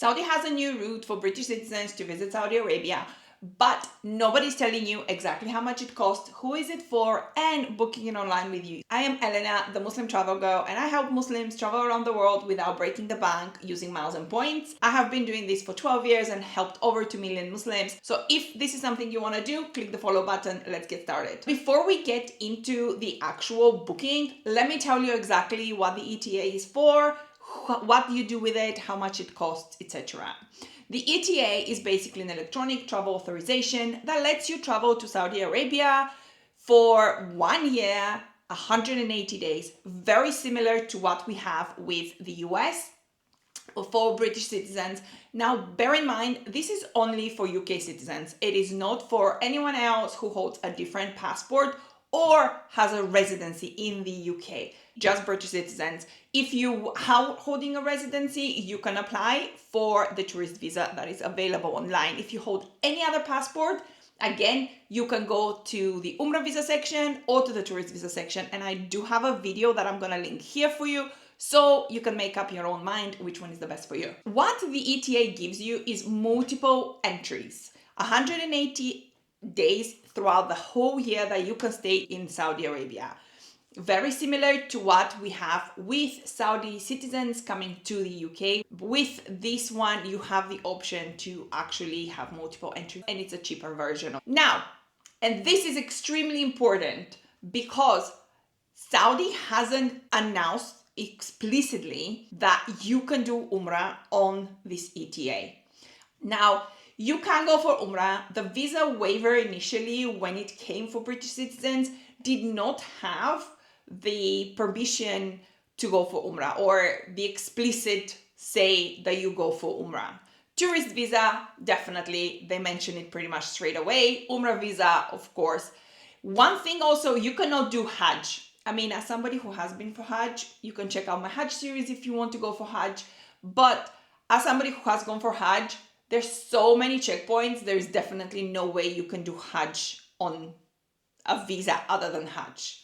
Saudi has a new route for British citizens to visit Saudi Arabia, but nobody's telling you exactly how much it costs, who is it for, and booking it online with you. I am Elena, the Muslim travel girl, and I help Muslims travel around the world without breaking the bank using miles and points. I have been doing this for 12 years and helped over 2 million Muslims. So if this is something you want to do, click the follow button. Let's get started. Before we get into the actual booking, let me tell you exactly what the ETA is for, what you do with it, how much it costs, etc. The ETA is basically an electronic travel authorization that lets you travel to Saudi Arabia for 1 year, 180 days, very similar to what we have with the US for British citizens. Now, bear in mind, this is only for UK citizens. It is not for anyone else who holds a different passport or has a residency in the UK, just British citizens. If you are holding a residency, you can apply for the tourist visa that is available online. If you hold any other passport, again, you can go to the Umrah visa section or to the tourist visa section. And I do have a video that I'm gonna link here for you, so you can make up your own mind which one is the best for you. What the ETA gives you is multiple entries, 180 days throughout the whole year that you can stay in Saudi Arabia. Very similar to what we have with Saudi citizens coming to the UK. With this one, you have the option to actually have multiple entries, and it's a cheaper version. Now, and this is extremely important because Saudi hasn't announced explicitly that you can do Umrah on this ETA. Now, you can go for Umrah. The visa waiver initially, when it came for British citizens, did not have the permission to go for Umrah or the explicit say that you go for Umrah. Tourist visa, definitely, they mention it pretty much straight away. Umrah visa, of course. One thing also, you cannot do Hajj. I mean, as somebody who has been for Hajj, you can check out my Hajj series if you want to go for Hajj. But as somebody who has gone for Hajj, there's so many checkpoints. There's definitely no way you can do Hajj on a visa other than Hajj.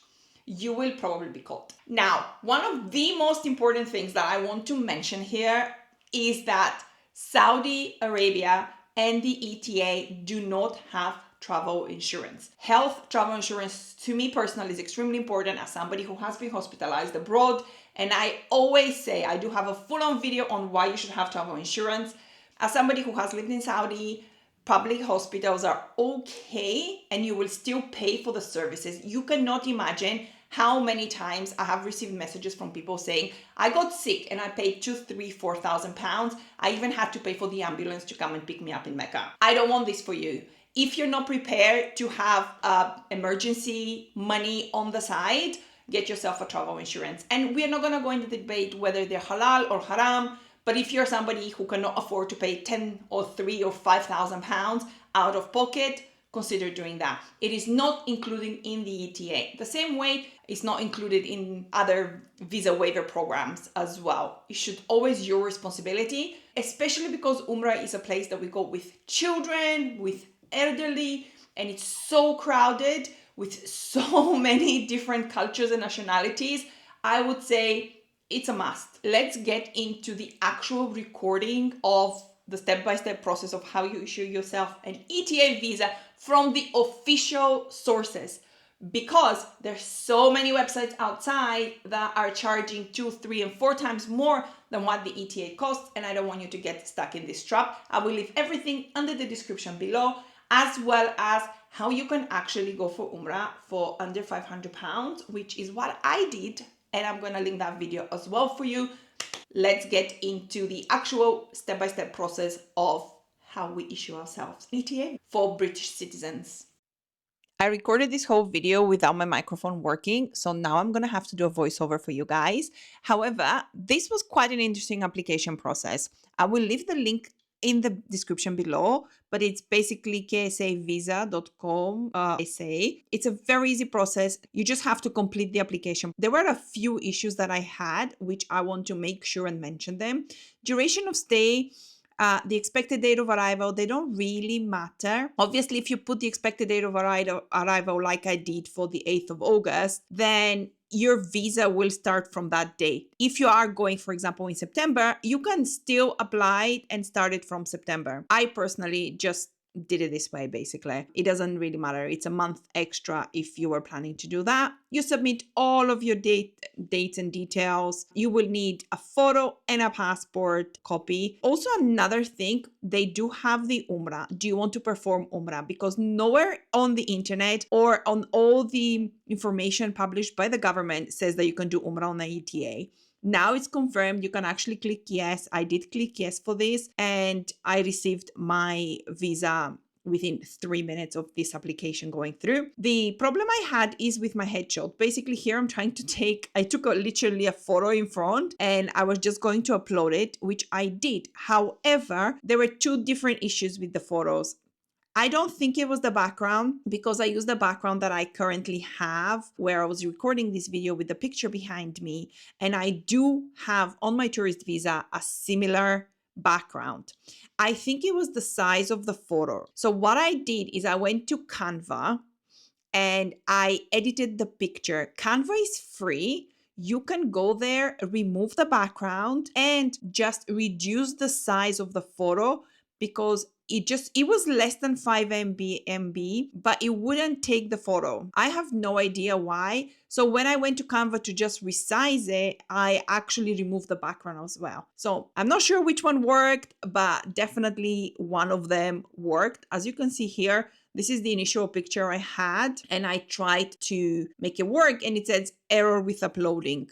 You will probably be caught. Now, one of the most important things that I want to mention here is that Saudi Arabia and the ETA do not have travel insurance. Health travel insurance, to me personally, is extremely important as somebody who has been hospitalized abroad. And I always say, I do have a full-on video on why you should have travel insurance. As somebody who has lived in Saudi, public hospitals are okay and you will still pay for the services. You cannot imagine how many times I have received messages from people saying, I got sick and I paid 2,000, 3,000, 4,000 pounds. I even had to pay for the ambulance to come and pick me up in Mecca. I don't want this for you. If you're not prepared to have emergency money on the side, get yourself a travel insurance. And we're not gonna go into the debate whether they're halal or haram, but if you're somebody who cannot afford to pay 10 or 3 or 5,000 pounds out of pocket, consider doing that. It is not included in the ETA. The same way it's not included in other visa waiver programs as well. It should always your responsibility, especially because Umrah is a place that we go with children, with elderly, and it's so crowded with so many different cultures and nationalities. I would say it's a must. Let's get into the actual recording of the step-by-step process of how you issue yourself an ETA visa from the official sources, because there's so many websites outside that are charging 2, 3, and 4 times more than what the ETA costs, and I don't want you to get stuck in this trap. I will leave everything under the description below, as well as how you can actually go for Umrah for under 500 pounds, which is what I did, and I'm gonna link that video as well for you. Let's get into the actual step-by-step process of how we issue ourselves ETA for British citizens. I recorded this whole video without my microphone working, so now I'm going to have to do a voiceover for you guys. However, this was quite an interesting application process. I will leave the link in the description below, but it's basically ksavisa.com SA. It's a very easy process. You just have to complete the application. There were a few issues that I had, which I want to make sure and mention them. Duration of stay, the expected date of arrival, they don't really matter. Obviously, if you put the expected date of arrival like I did for the 8th of August, then your visa will start from that date. If you are going, for example, in September, you can still apply and start it from September. I personally just did it this way. Basically, it doesn't really matter. It's a month extra if you were planning to do that. You submit all of your dates and details. You will need a photo and a passport copy. Also, another thing, they do have the Umrah. Do you want to perform Umrah? Because nowhere on the internet or on all the information published by the government says that you can do Umrah on the ETA. Now it's confirmed. You can actually click yes. I did click yes for this, and I received my visa within 3 minutes of this application going through. The problem I had is with my headshot. Basically, here I'm trying to I took literally a photo in front, and I was just going to upload it, which I did. However, there were two different issues with the photos. I don't think it was the background, because I used the background that I currently have where I was recording this video with the picture behind me. And I do have on my tourist visa a similar background. I think it was the size of the photo. So what I did is I went to Canva and I edited the picture. Canva is free. You can go there, remove the background, and just reduce the size of the photo, because it was less than 5 MB, but it wouldn't take the photo. I have no idea why. So when I went to Canva to just resize it, I actually removed the background as well. So I'm not sure which one worked, but definitely one of them worked. As you can see here, this is the initial picture I had, and I tried to make it work, and it says error with uploading.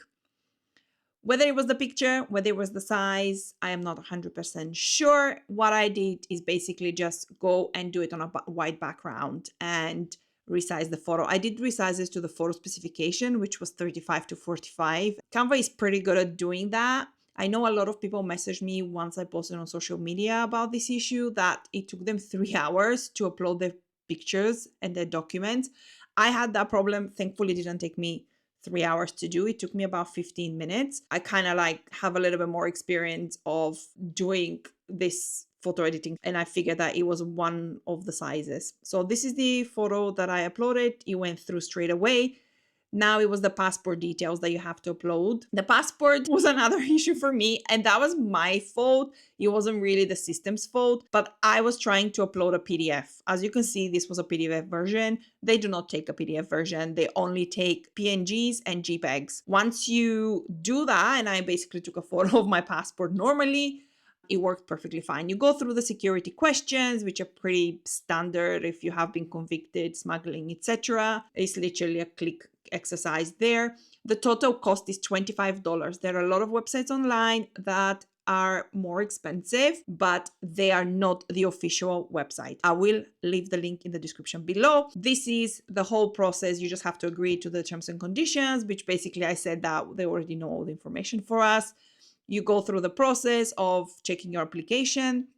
Whether it was the picture, whether it was the size, I am not 100% sure. What I did is basically just go and do it on a white background and resize the photo. I did resize this to the photo specification, which was 35 to 45. Canva is pretty good at doing that. I know a lot of people messaged me once I posted on social media about this issue that it took them 3 hours to upload their pictures and their documents. I had that problem. Thankfully, it didn't take me 3 hours to do. It took me about 15 minutes. I kind of have a little bit more experience of doing this photo editing, and I figured that it was one of the sizes. So this is the photo that I uploaded. It went through straight away. Now it was the passport details that you have to upload. The passport was another issue for me, and that was my fault. It wasn't really the system's fault, but I was trying to upload a PDF. As you can see, this was a PDF version. They do not take a PDF version. They only take PNGs and JPEGs. Once you do that, and I basically took a photo of my passport normally, it worked perfectly fine. You go through the security questions, which are pretty standard if you have been convicted, smuggling, etc. It's literally a click exercise there. The total cost is $25. There are a lot of websites online that are more expensive, but they are not the official website. I will leave the link in the description below. This is the whole process. You just have to agree to the terms and conditions, which basically I said that they already know all the information for us. You go through the process of checking your application,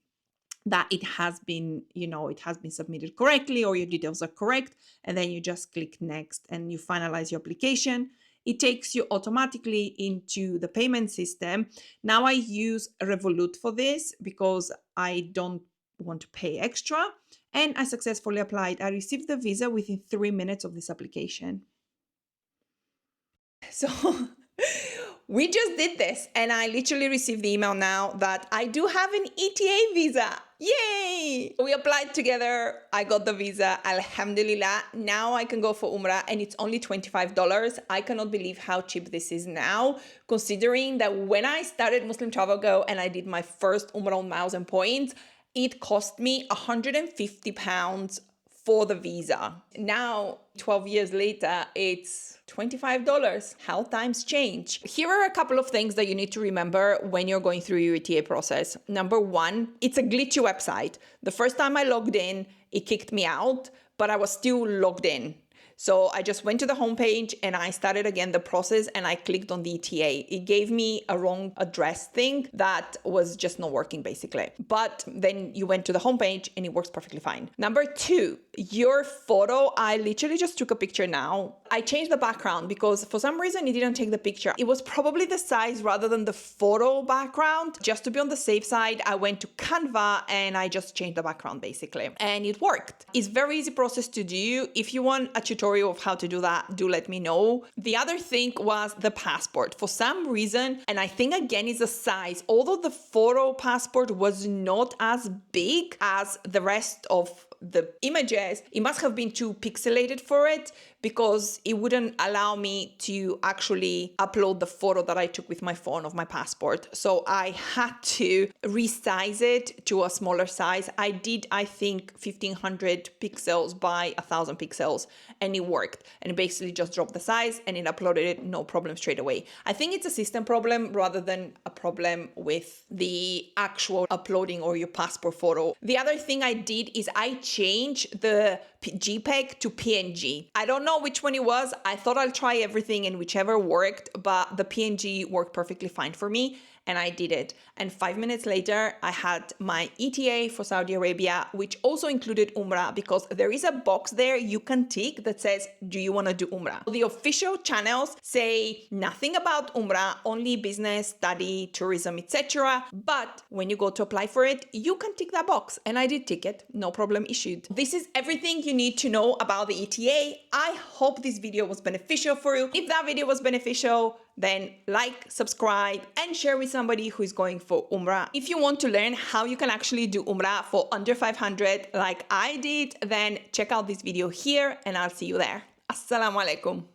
that it has been, it has been submitted correctly or your details are correct. And then you just click next and you finalize your application. It takes you automatically into the payment system. Now I use Revolut for this because I don't want to pay extra. And I successfully applied. I received the visa within 3 minutes of this application. So we just did this, and I literally received the email now that I do have an ETA visa. Yay! We applied together. I got the visa. Alhamdulillah. Now I can go for Umrah, and it's only $25. I cannot believe how cheap this is now, considering that when I started Muslim Travel Go and I did my first Umrah on Miles and Points, it cost me £150 for the visa. Now, 12 years later, it's $25. How times change. Here are a couple of things that you need to remember when you're going through your ETA process. Number one, it's a glitchy website. The first time I logged in, it kicked me out, but I was still logged in. So I just went to the homepage and I started again the process and I clicked on the ETA. It gave me a wrong address thing that was just not working basically. But then you went to the homepage and it works perfectly fine. Number two, your photo, I literally just took a picture now. I changed the background because for some reason it didn't take the picture. It was probably the size rather than the photo background. Just to be on the safe side, I went to Canva and I just changed the background basically. And it worked. It's very easy process to do. If you want a tutorial of how to do that, do let me know. The other thing was the passport. For some reason, and I think again is the size, although the photo passport was not as big as the rest of the images, it must have been too pixelated for it because it wouldn't allow me to actually upload the photo that I took with my phone of my passport. So I had to resize it to a smaller size. I did, I think, 1500 pixels by 1000 pixels and it worked. And it basically just dropped the size and it uploaded it, no problem straight away. I think it's a system problem rather than a problem with the actual uploading or your passport photo. The other thing I did is I changed the JPEG to PNG. I don't know which one it was. I thought I'll try everything and whichever worked, but the PNG worked perfectly fine for me. And I did it. And 5 minutes later, I had my ETA for Saudi Arabia, which also included Umrah because there is a box there you can tick that says, do you want to do Umrah? The official channels say nothing about Umrah, only business, study, tourism, etc. But when you go to apply for it, you can tick that box. And I did tick it, no problem issued. This is everything you need to know about the ETA. I hope this video was beneficial for you. If that video was beneficial, then like, subscribe, and share with somebody who is going for Umrah. If you want to learn how you can actually do Umrah for under 500 like I did, then check out this video here and I'll see you there. Assalamu alaikum.